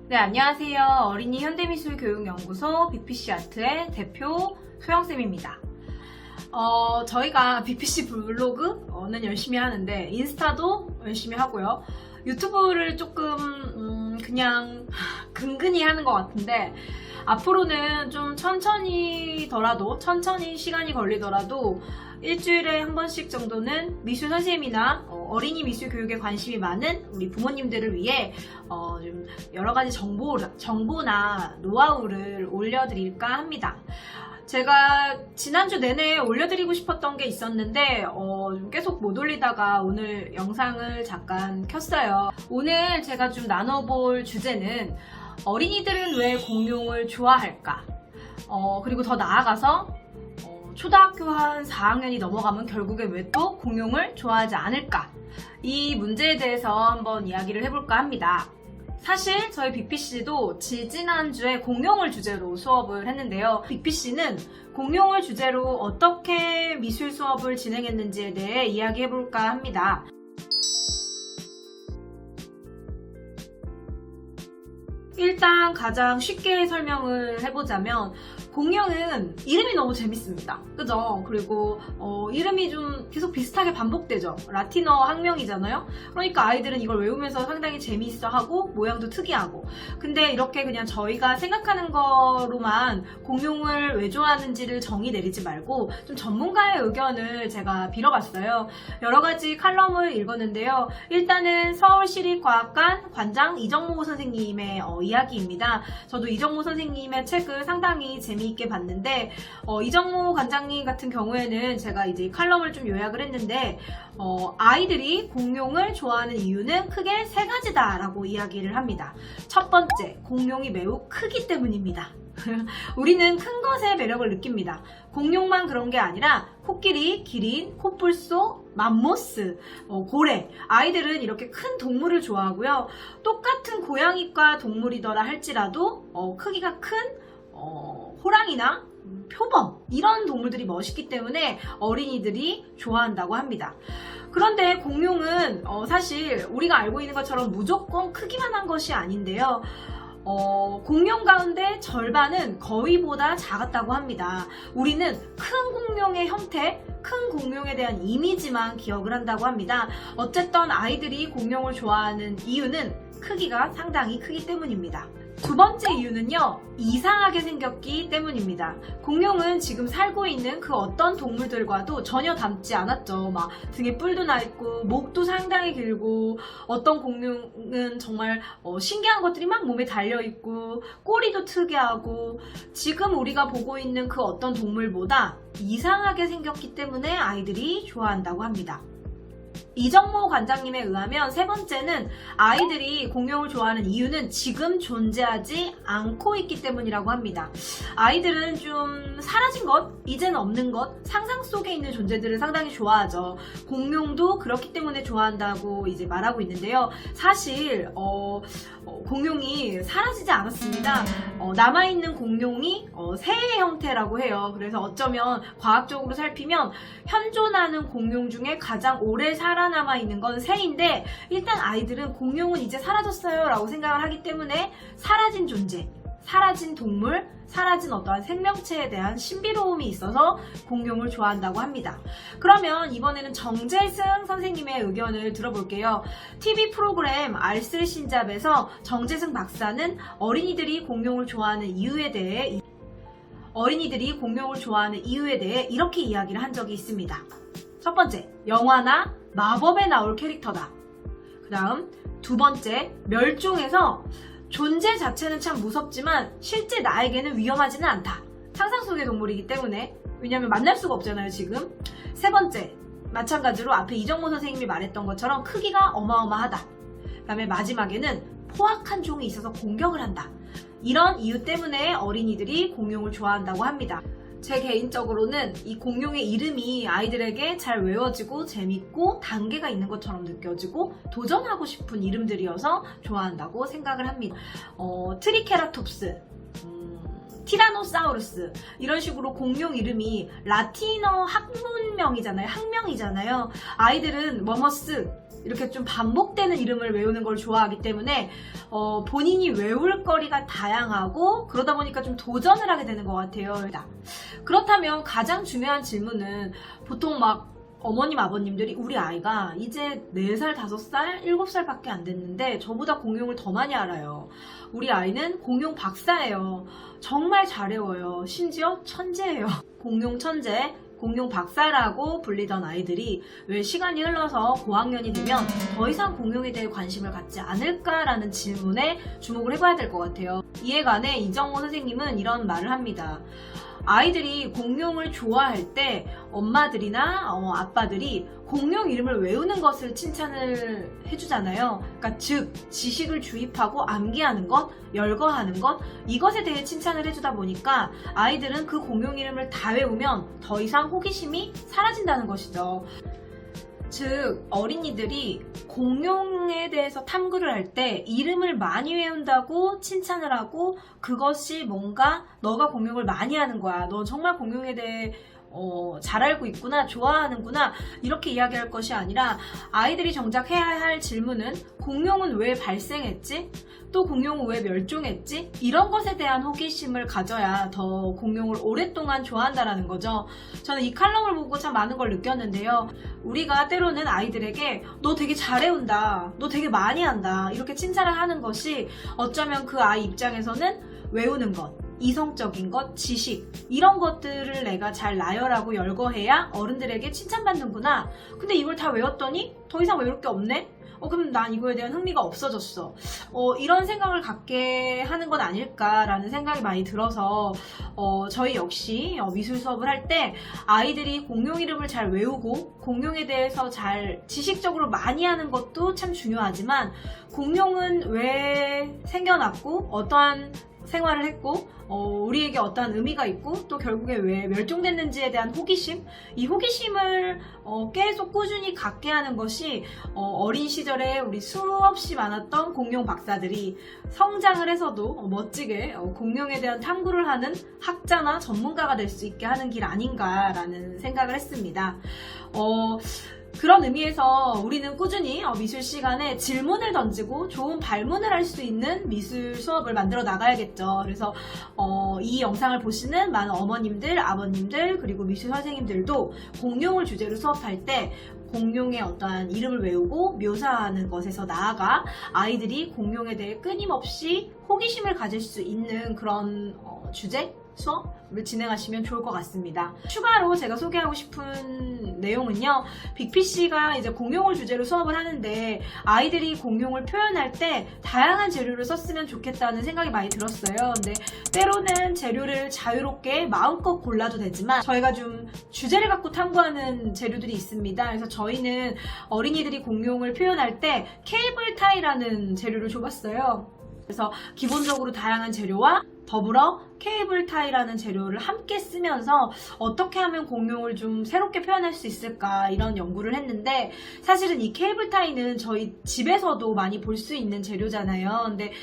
네, 안녕하세요. 어린이 현대미술교육연구소 빅피쉬아트의 대표 소영쌤입니다. 저희가 빅피쉬 블로그는 열심히 하는데 인스타도 열심히 하고요. 유튜브를 조금 그냥 근근히 하는 것 같은데 앞으로는 좀 천천히 시간이 걸리더라도 일주일에 한 번씩 정도는 미술 선생님이나 어린이 미술 교육에 관심이 많은 우리 부모님들을 위해 좀 여러 가지 정보나 노하우를 올려드릴까 합니다. 제가 지난주 내내 올려드리고 싶었던 게 있었는데 계속 못 올리다가 오늘 영상을 잠깐 켰어요. 오늘 제가 좀 나눠볼 주제는 어린이들은 왜 공룡을 좋아할까? 그리고 더 나아가서 초등학교 한 4학년이 넘어가면 결국에 왜 또 공룡을 좋아하지 않을까? 이 문제에 대해서 한번 이야기를 해볼까 합니다. 사실 저희 빅피씨도 지지난주에 공룡을 주제로 수업을 했는데요. 빅피씨는 공룡을 주제로 어떻게 미술 수업을 진행했는지에 대해 이야기해볼까 합니다. 일단 가장 쉽게 설명을 해보자면 공룡은 이름이 너무 재밌습니다. 그죠? 그리고 이름이 좀 계속 비슷하게 반복되죠. 라틴어 학명이잖아요. 그러니까 아이들은 이걸 외우면서 상당히 재미있어하고 모양도 특이하고. 근데 이렇게 그냥 저희가 생각하는 거로만 공룡을 왜 좋아하는지를 정의 내리지 말고 좀 전문가의 의견을 제가 빌어봤어요. 여러 가지 칼럼을 읽었는데요. 일단은 서울시립과학관 관장 이정모 선생님의 이야기입니다. 저도 이정모 선생님의 책을 상당히 재미있게 봤는데 이정모 관장님 같은 경우에는 제가 이제 칼럼을 좀 요약을 했는데 아이들이 공룡을 좋아하는 이유는 크게 세 가지다라고 이야기를 합니다. 첫 번째, 공룡이 매우 크기 때문입니다. 우리는 큰 것의 매력을 느낍니다. 공룡만 그런 게 아니라 코끼리, 기린, 코뿔소, 맘모스, 고래, 아이들은 이렇게 큰 동물을 좋아하고요. 똑같은 고양이과 동물이더라 할지라도 크기가 큰 호랑이나 표범 이런 동물들이 멋있기 때문에 어린이들이 좋아한다고 합니다. 그런데 공룡은 사실 우리가 알고 있는 것처럼 무조건 크기만 한 것이 아닌데요. 공룡 가운데 절반은 거위보다 작았다고 합니다. 우리는 큰 공룡의 형태, 큰 공룡에 대한 이미지만 기억을 한다고 합니다. 어쨌든 아이들이 공룡을 좋아하는 이유는 크기가 상당히 크기 때문입니다. 두 번째 이유는요, 이상하게 생겼기 때문입니다. 공룡은 지금 살고 있는 그 어떤 동물들과도 전혀 닮지 않았죠. 막 등에 뿔도 나 있고 목도 상당히 길고 어떤 공룡은 정말 신기한 것들이 막 몸에 달려 있고 꼬리도 특이하고 지금 우리가 보고 있는 그 어떤 동물보다 이상하게 생겼기 때문에 아이들이 좋아한다고 합니다. 이정모 관장님에 의하면 세 번째는 아이들이 공룡을 좋아하는 이유는 지금 존재하지 않고 있기 때문이라고 합니다. 아이들은 좀 사라진 것, 이제는 없는 것, 상상 속에 있는 존재들을 상당히 좋아하죠. 공룡도 그렇기 때문에 좋아한다고 이제 말하고 있는데요. 사실 공룡이 사라지지 않았습니다. 남아있는 공룡이 새의 형태라고 해요. 그래서 어쩌면 과학적으로 살피면 현존하는 공룡 중에 가장 오래 살아남아 있는 건 새인데 일단 아이들은 공룡은 이제 사라졌어요 라고 생각을 하기 때문에 사라진 존재, 사라진 동물, 사라진 어떠한 생명체에 대한 신비로움이 있어서 공룡을 좋아한다고 합니다. 그러면 이번에는 정재승 선생님의 의견을 들어볼게요. TV 프로그램 알쓸신잡에서 정재승 박사는 어린이들이 공룡을 좋아하는 이유에 대해 이렇게 이야기를 한 적이 있습니다. 첫 번째, 영화나 마법에 나올 캐릭터다. 그 다음, 두 번째, 멸종해서 존재 자체는 참 무섭지만 실제 나에게는 위험하지는 않다. 상상 속의 동물이기 때문에. 왜냐하면 만날 수가 없잖아요, 지금. 세 번째, 마찬가지로 앞에 이정모 선생님이 말했던 것처럼 크기가 어마어마하다. 그 다음에 마지막에는 포악한 종이 있어서 공격을 한다. 이런 이유 때문에 어린이들이 공룡을 좋아한다고 합니다. 제 개인적으로는 이 공룡의 이름이 아이들에게 잘 외워지고 재밌고 단계가 있는 것처럼 느껴지고 도전하고 싶은 이름들이어서 좋아한다고 생각을 합니다. 트리케라톱스, 티라노사우루스 이런 식으로 공룡 이름이 라틴어 학문명이잖아요. 학명이잖아요. 아이들은 머머스 이렇게 좀 반복되는 이름을 외우는 걸 좋아하기 때문에 본인이 외울 거리가 다양하고 그러다 보니까 좀 도전을 하게 되는 것 같아요. 그렇다면 가장 중요한 질문은 보통 막 어머님 아버님들이 우리 아이가 이제 4살, 5살, 7살 밖에 안 됐는데 저보다 공룡을 더 많이 알아요. 우리 아이는 공룡 박사예요. 정말 잘 외워요. 심지어 천재예요. 공룡 천재, 공룡 박사라고 불리던 아이들이 왜 시간이 흘러서 고학년이 되면 더 이상 공룡에 대해 관심을 갖지 않을까라는 질문에 주목을 해봐야 될 것 같아요. 이에 관해 이정호 선생님은 이런 말을 합니다. 아이들이 공룡을 좋아할 때 엄마들이나 아빠들이 공룡 이름을 외우는 것을 칭찬을 해주잖아요. 그러니까 즉 지식을 주입하고 암기하는 것, 열거하는 것 이것에 대해 칭찬을 해주다 보니까 아이들은 그 공룡 이름을 다 외우면 더 이상 호기심이 사라진다는 것이죠. 즉 어린이들이 공룡에 대해서 탐구를 할 때 이름을 많이 외운다고 칭찬을 하고 그것이 뭔가 너가 공룡을 많이 하는 거야. 너 정말 공룡에 대해 잘 알고 있구나, 좋아하는구나 이렇게 이야기할 것이 아니라 아이들이 정작 해야 할 질문은 공룡은 왜 발생했지? 또 공룡은 왜 멸종했지? 이런 것에 대한 호기심을 가져야 더 공룡을 오랫동안 좋아한다라는 거죠. 저는 이 칼럼을 보고 참 많은 걸 느꼈는데요. 우리가 때로는 아이들에게 너 되게 잘 외운다, 너 되게 많이 한다 이렇게 칭찬을 하는 것이 어쩌면 그 아이 입장에서는 외우는 것, 이성적인 것, 지식 이런 것들을 내가 잘 나열하고 열거해야 어른들에게 칭찬받는구나. 근데 이걸 다 외웠더니 더 이상 외울 게 없네? 그럼 난 이거에 대한 흥미가 없어졌어. 이런 생각을 갖게 하는 건 아닐까라는 생각이 많이 들어서 저희 역시 미술 수업을 할 때 아이들이 공룡 이름을 잘 외우고 공룡에 대해서 잘 지식적으로 많이 하는 것도 참 중요하지만 공룡은 왜 생겨났고 어떠한 생활을 했고 우리에게 어떠한 의미가 있고 또 결국에 왜 멸종됐는지에 대한 호기심 이 호기심을 계속 꾸준히 갖게 하는 것이 어린 시절에 우리 수없이 많았던 공룡 박사들이 성장을 해서도 멋지게 공룡에 대한 탐구를 하는 학자나 전문가가 될 수 있게 하는 길 아닌가라는 생각을 했습니다. 그런 의미에서 우리는 꾸준히 미술 시간에 질문을 던지고 좋은 발문을 할 수 있는 미술 수업을 만들어 나가야겠죠. 그래서 이 영상을 보시는 많은 어머님들, 아버님들 그리고 미술 선생님들도 공룡을 주제로 수업할 때 공룡의 어떠한 이름을 외우고 묘사하는 것에서 나아가 아이들이 공룡에 대해 끊임없이 호기심을 가질 수 있는 그런 주제? 수업을 진행하시면 좋을 것 같습니다. 추가로 제가 소개하고 싶은 내용은요. 빅피씨가 이제 공룡을 주제로 수업을 하는데 아이들이 공룡을 표현할 때 다양한 재료를 썼으면 좋겠다는 생각이 많이 들었어요. 근데 때로는 재료를 자유롭게 마음껏 골라도 되지만 저희가 좀 주제를 갖고 탐구하는 재료들이 있습니다. 그래서 저희는 어린이들이 공룡을 표현할 때 케이블 타이라는 재료를 줘봤어요. 그래서 기본적으로 다양한 재료와 더불어 케이블 타이라는 재료를 함께 쓰면서 어떻게 하면 공룡을 좀 새롭게 표현할 수 있을까 이런 연구를 했는데 사실은 이 케이블 타이는 저희 집에서도 많이 볼 수 있는 재료잖아요. 근데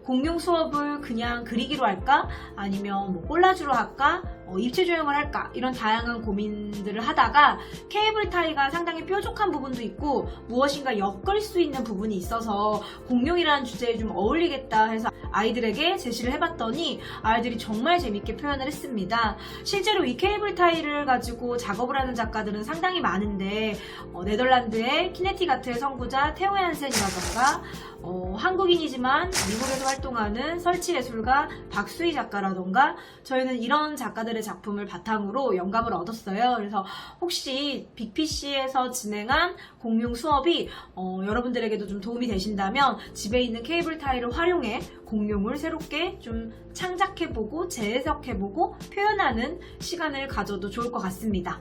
공룡 수업을 그냥 그리기로 할까? 아니면 뭐 콜라주로 할까? 입체 조형을 할까? 이런 다양한 고민들을 하다가 케이블 타이가 상당히 뾰족한 부분도 있고 무엇인가 엮을 수 있는 부분이 있어서 공룡이라는 주제에 좀 어울리겠다 해서 아이들에게 제시를 해봤더니 아이들이 정말 재밌게 표현을 했습니다. 실제로 이 케이블 타이를 가지고 작업을 하는 작가들은 상당히 많은데 네덜란드의 키네티가트의 선구자 테오 얀센이라던가 한국인이지만 미국에서 활동하는 설치예술가 박수희 작가라던가 저희는 이런 작가들의 작품을 바탕으로 영감을 얻었어요. 그래서 혹시 빅피씨에서 진행한 공룡 수업이 여러분들에게도 좀 도움이 되신다면 집에 있는 케이블 타이를 활용해 공룡을 새롭게 좀 창작해보고 재해석해보고 표현하는 시간을 가져도 좋을 것 같습니다.